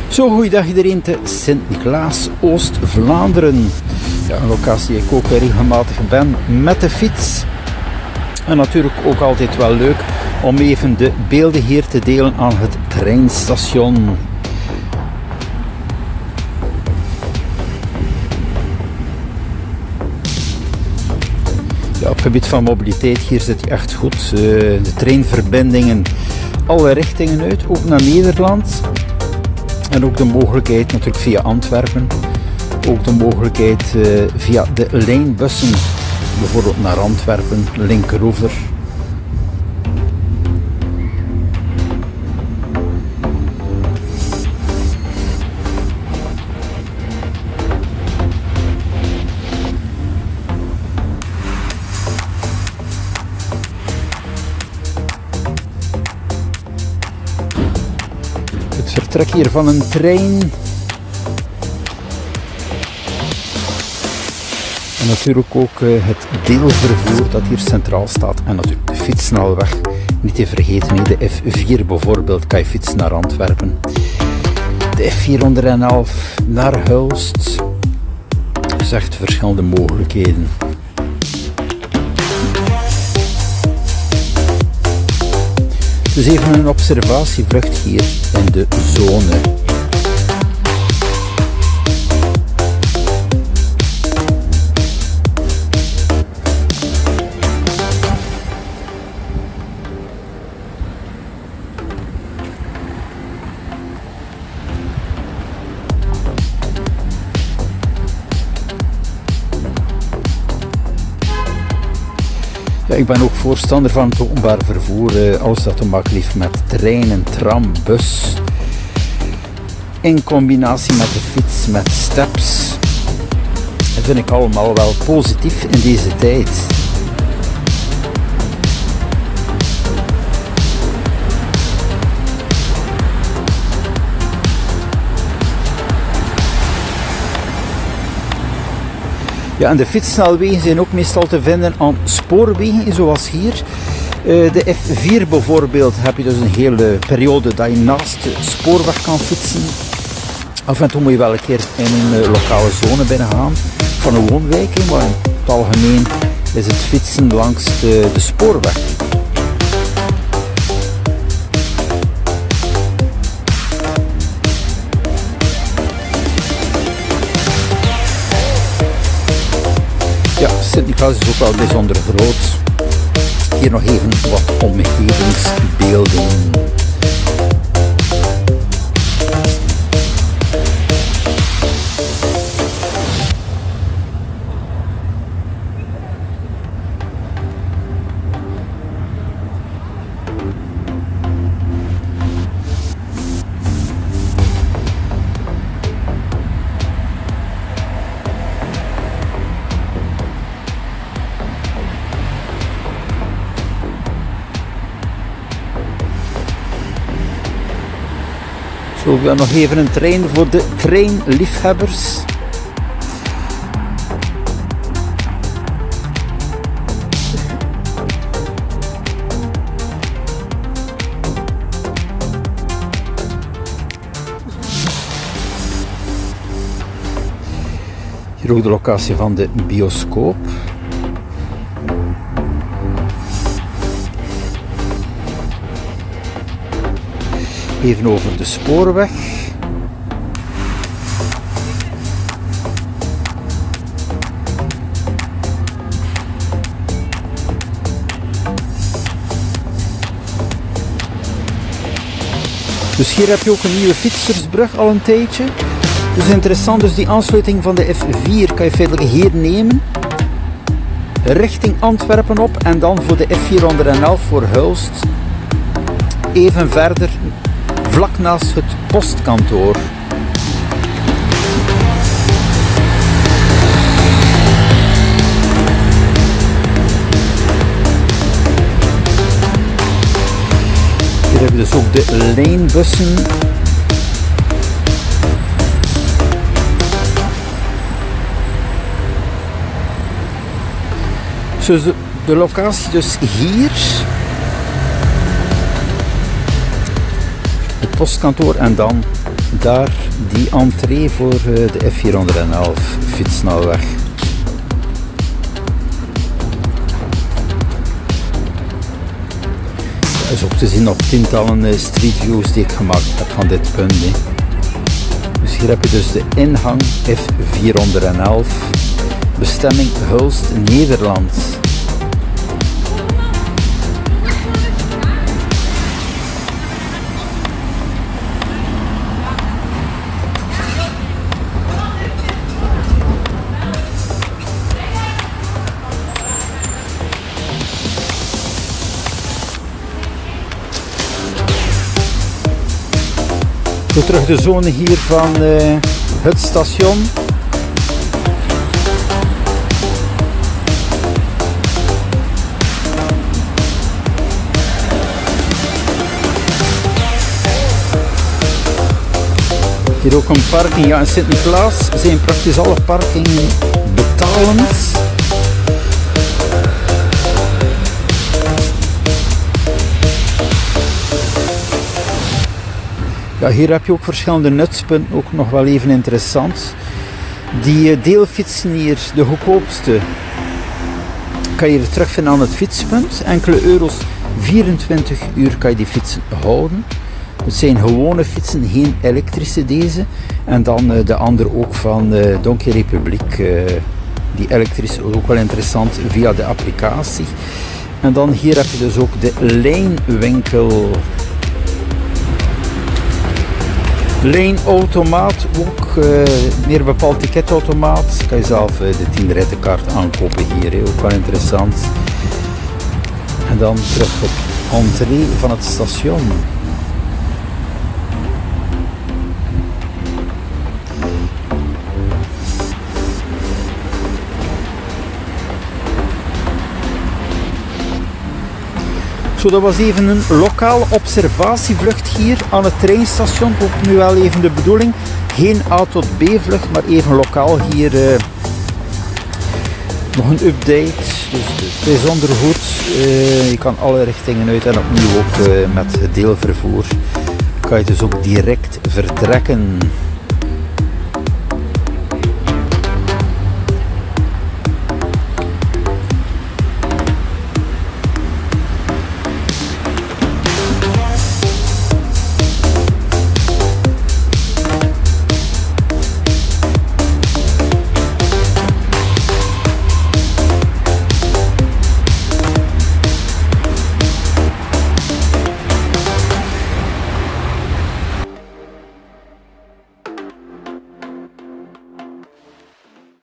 Zo, goeiedag iedereen te Sint-Niklaas, Oost-Vlaanderen. Ja, een locatie die ik ook regelmatig ben met de fiets. En natuurlijk ook altijd wel leuk om even de beelden hier te delen aan het treinstation. Ja, op het gebied van mobiliteit hier zit je echt goed. De treinverbindingen alle richtingen uit, ook naar Nederland. En ook de mogelijkheid natuurlijk via Antwerpen. Ook de mogelijkheid via de lijnbussen, bijvoorbeeld naar Antwerpen, linkeroever. Het vertrek hier van een trein. En natuurlijk ook het deelvervoer dat hier centraal staat. En natuurlijk de fietssnelweg. Niet te vergeten, de F4 bijvoorbeeld kan je fietsen naar Antwerpen. De F411 naar Hulst. Dus echt verschillende mogelijkheden. Dus even een observatievlucht hier in de zone. Ja, ik ben ook voorstander van het openbaar vervoer, alles dat te maken heeft met treinen, tram, bus. In combinatie met de fiets, met steps. Dat vind ik allemaal wel positief in deze tijd. Ja, en de fietssnelwegen zijn ook meestal te vinden aan spoorwegen, zoals hier. De F4 bijvoorbeeld heb je dus een hele periode dat je naast de spoorweg kan fietsen. Af en toe moet je wel een keer in een lokale zone binnengaan van een woonwijk, maar in het algemeen is het fietsen langs de spoorweg. Ja, Sint-Niklaas is ook wel bijzonder groot. Hier nog even wat omgevingsbeelden. Zo, dan nog even een trein voor de treinliefhebbers. Hier ook de locatie van de bioscoop. Even over de spoorweg. Dus hier heb je ook een nieuwe fietsersbrug al een tijdje. Dus interessant, dus die aansluiting van de F4 kan je feitelijk hier nemen. Richting Antwerpen op en dan voor de F411 voor Hulst. Even verder, vlak naast het postkantoor. Hier hebben we dus ook de lijnbussen. Dus de locatie dus hier. Het postkantoor en dan daar die entree voor de F411 fietssnelweg. Dat is ook te zien op tientallen street views die ik gemaakt heb van dit punt. Dus hier heb je dus de ingang F411, bestemming Hulst, Nederland. Zo terug de zone hier van het station. Hier ook een parking. Ja, in Sint-Niklaas zijn praktisch alle parkingen betalend. Ja, hier heb je ook verschillende nutspunten, ook nog wel even interessant. Die deelfietsen hier, de goedkoopste, kan je terugvinden aan het fietspunt. Enkele euro's, 24 uur kan je die fietsen houden. Het zijn gewone fietsen, geen elektrische deze. En dan de andere ook van Donkey Republic. Die elektrische is ook wel interessant via de applicatie. En dan hier heb je dus ook de lijnwinkel. Lijnautomaat ook, meer bepaald ticketautomaat. Kan je zelf de 10 rittenkaart aankopen hier, ook wel interessant. En dan terug op entree van het station. Zo, dat was even een lokale observatievlucht hier aan het treinstation. Ook nu wel even de bedoeling. Geen A tot B vlucht, maar even lokaal hier nog een update. Dus bijzonder goed. Je kan alle richtingen uit en opnieuw ook met het deelvervoer kan je dus ook direct vertrekken.